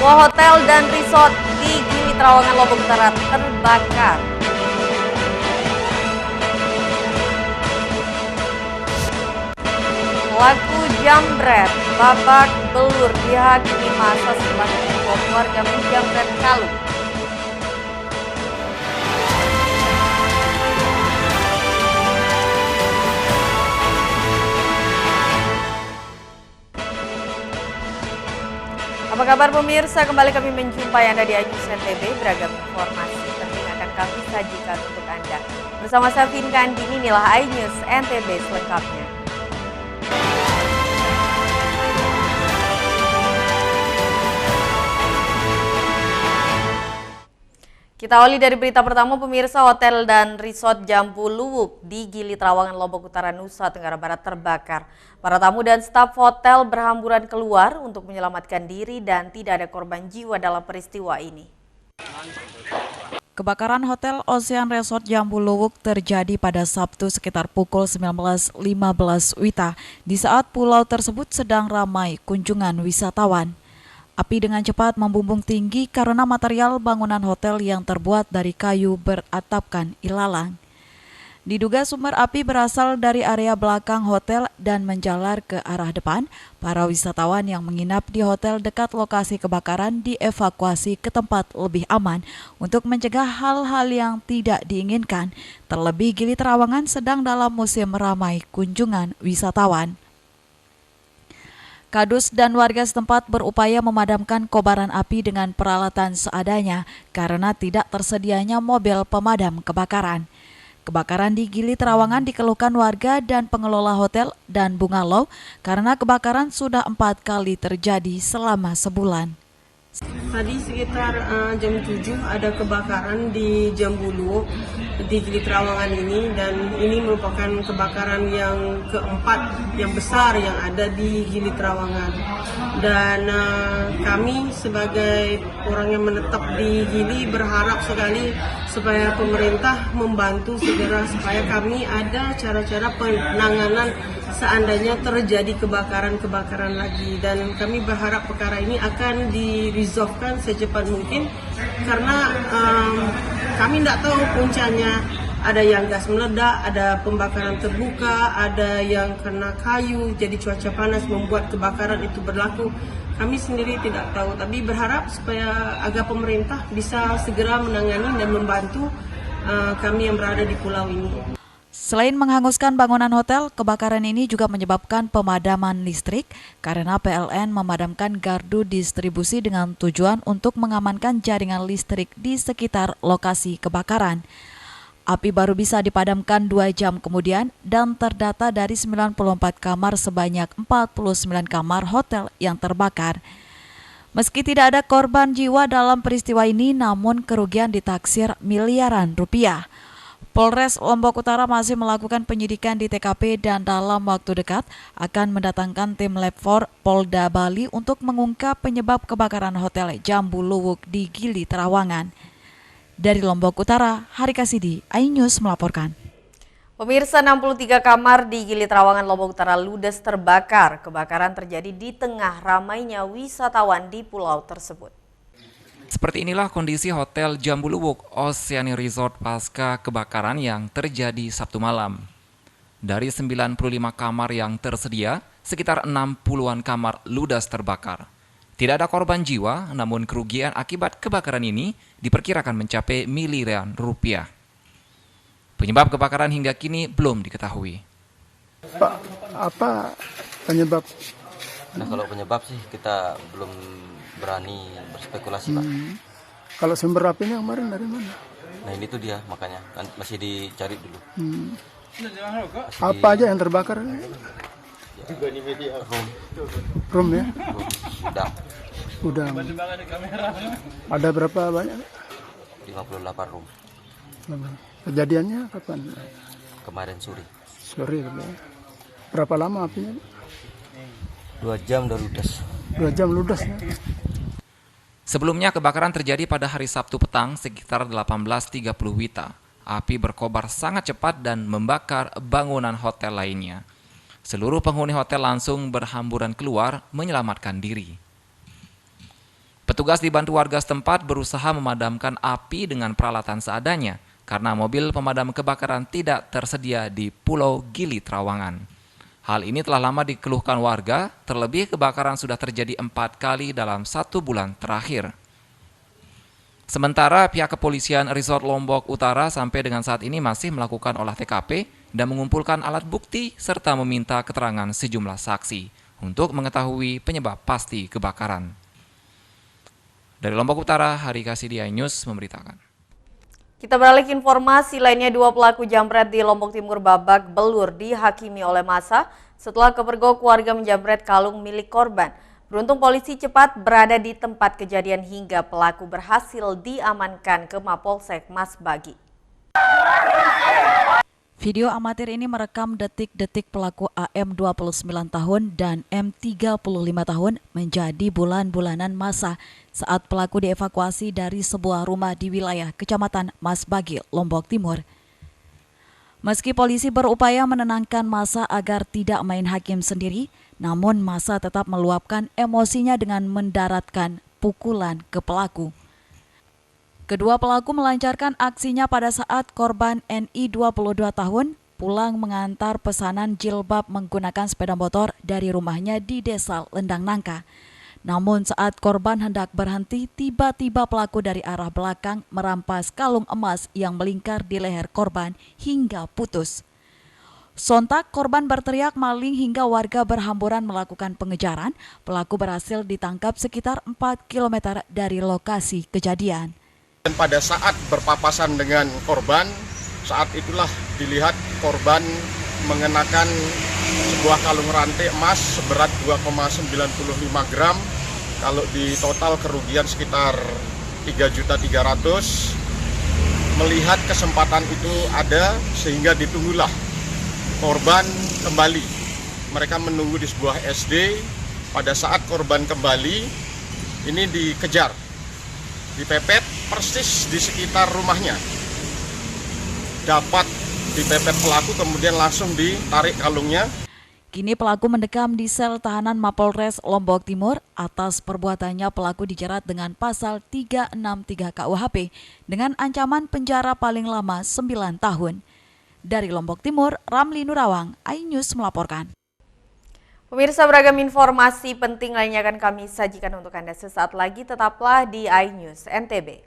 Sebuah hotel dan resort di Gili Trawangan, Lombok Utara terbakar. Pelaku jambret babak belur dihakimi masa setelah membuat warga menjambret Kalung. Apa kabar pemirsa? Kembali kami menjumpai Anda di iNews NTB. Beragam informasi penting akan kami sajikan untuk Anda. Bersama saya Vinka Andini, inilah iNews NTB selengkapnya. Kita awali dari berita pertama pemirsa. Hotel dan resort Jambu Luwuk di Gili Trawangan, Lombok Utara, Nusa Tenggara Barat terbakar. Para tamu dan staf hotel berhamburan keluar untuk menyelamatkan diri dan tidak ada korban jiwa dalam peristiwa ini. Kebakaran Hotel Ocean Resort Jambu Luwuk terjadi pada Sabtu sekitar pukul 19.15 WITA di saat pulau tersebut sedang ramai kunjungan wisatawan. Api dengan cepat membumbung tinggi karena material bangunan hotel yang terbuat dari kayu beratapkan ilalang. Diduga sumber api berasal dari area belakang hotel dan menjalar ke arah depan. Para wisatawan yang menginap di hotel dekat lokasi kebakaran dievakuasi ke tempat lebih aman untuk mencegah hal-hal yang tidak diinginkan. Terlebih Gili Trawangan sedang dalam musim ramai kunjungan wisatawan. Kadus dan warga setempat berupaya memadamkan kobaran api dengan peralatan seadanya karena tidak tersedianya mobil pemadam kebakaran. Kebakaran di Gili Trawangan dikeluhkan warga dan pengelola hotel dan bungalow karena kebakaran sudah 4 kali terjadi selama sebulan. Tadi sekitar jam 7 ada kebakaran di Jambu Luwuk di Gili Trawangan ini, dan ini merupakan kebakaran yang keempat yang besar yang ada di Gili Trawangan. Dan kami sebagai orang yang menetap di Gili berharap sekali supaya pemerintah membantu segera supaya kami ada cara-cara penanganan seandainya terjadi kebakaran-kebakaran lagi, dan kami berharap perkara ini akan diresolvekan secepat mungkin karena kami tidak tahu puncanya, ada yang gas meledak, ada pembakaran terbuka, ada yang kena kayu, jadi cuaca panas membuat kebakaran itu berlaku. Kami sendiri tidak tahu, tapi berharap supaya agar pemerintah bisa segera menangani dan membantu kami yang berada di pulau ini. Selain menghanguskan bangunan hotel, kebakaran ini juga menyebabkan pemadaman listrik karena PLN memadamkan gardu distribusi dengan tujuan untuk mengamankan jaringan listrik di sekitar lokasi kebakaran. Api baru bisa dipadamkan 2 jam kemudian dan terdata dari 94 kamar sebanyak 49 kamar hotel yang terbakar. Meski tidak ada korban jiwa dalam peristiwa ini, namun kerugian ditaksir miliaran rupiah. Polres Lombok Utara masih melakukan penyidikan di TKP dan dalam waktu dekat akan mendatangkan tim Lab 4 Polda Bali untuk mengungkap penyebab kebakaran Hotel Jambu Luwuk di Gili Trawangan. Dari Lombok Utara, Hari Kasidi, iNews melaporkan. Pemirsa, 63 kamar di Gili Trawangan, Lombok Utara ludes terbakar. Kebakaran terjadi di tengah ramainya wisatawan di pulau tersebut. Seperti inilah kondisi Hotel Jambu Luwuk Ocean Resort pasca kebakaran yang terjadi Sabtu malam. Dari 95 kamar yang tersedia, sekitar 60-an kamar ludes terbakar. Tidak ada korban jiwa, namun kerugian akibat kebakaran ini diperkirakan mencapai miliaran rupiah. Penyebab kebakaran hingga kini belum diketahui. Pak, apa penyebab? Nah, kalau penyebab sih kita belum berani berspekulasi, Pak. Kalau sumber apinya kemarin dari mana? Nah, ini tuh dia, makanya kan masih dicari dulu. Apa aja yang terbakar? Room ya? Udah. Ada berapa banyak? 58 room. Kejadiannya kapan? Kemarin sore. Sore. Berapa lama apinya? 2 jam udah ludes. 2 jam ludes ya? Sebelumnya kebakaran terjadi pada hari Sabtu petang sekitar 18.30 WITA. Api berkobar sangat cepat dan membakar bangunan hotel lainnya. Seluruh penghuni hotel langsung berhamburan keluar menyelamatkan diri. Petugas dibantu warga setempat berusaha memadamkan api dengan peralatan seadanya karena mobil pemadam kebakaran tidak tersedia di Pulau Gili Trawangan. Hal ini telah lama dikeluhkan warga, terlebih kebakaran sudah terjadi 4 kali dalam 1 bulan terakhir. Sementara pihak kepolisian Resort Lombok Utara sampai dengan saat ini masih melakukan olah TKP dan mengumpulkan alat bukti serta meminta keterangan sejumlah saksi untuk mengetahui penyebab pasti kebakaran. Dari Lombok Utara, Hari Kasidi iNews memberitakan. Kita beralih ke informasi lainnya, 2 pelaku jambret di Lombok Timur babak belur dihakimi oleh massa setelah kepergok warga menjambret kalung milik korban. Beruntung polisi cepat berada di tempat kejadian hingga pelaku berhasil diamankan ke Mapolsek Masbagi. Video amatir ini merekam detik-detik pelaku AM 29 tahun dan M 35 tahun menjadi bulan-bulanan masa saat pelaku dievakuasi dari sebuah rumah di wilayah Kecamatan Masbagi, Lombok Timur. Meski polisi berupaya menenangkan massa agar tidak main hakim sendiri, namun massa tetap meluapkan emosinya dengan mendaratkan pukulan ke pelaku. Kedua pelaku melancarkan aksinya pada saat korban NI 22 tahun pulang mengantar pesanan jilbab menggunakan sepeda motor dari rumahnya di Desa Lendang Nangka. Namun saat korban hendak berhenti, tiba-tiba pelaku dari arah belakang merampas kalung emas yang melingkar di leher korban hingga putus. Sontak korban berteriak maling hingga warga berhamburan melakukan pengejaran. Pelaku berhasil ditangkap sekitar 4 km dari lokasi kejadian. Dan pada saat berpapasan dengan korban, saat itulah dilihat korban mengenakan sebuah kalung rantai emas seberat 2,95 gram. Kalau di total kerugian sekitar 3.300.000. Melihat kesempatan itu ada sehingga ditunggulah korban kembali. Mereka menunggu di sebuah SD. Pada saat korban kembali, ini dikejar, dipepet persis di sekitar rumahnya. Dapat dipepet pelaku, kemudian langsung ditarik kalungnya. Kini pelaku mendekam di sel tahanan Mapolres Lombok Timur. Atas perbuatannya pelaku dijerat dengan pasal 363 KUHP dengan ancaman penjara paling lama 9 tahun. Dari Lombok Timur, Ramli Nurawang, iNews melaporkan. Pemirsa, beragam informasi penting lainnya akan kami sajikan untuk Anda sesaat lagi. Tetaplah di iNews NTB.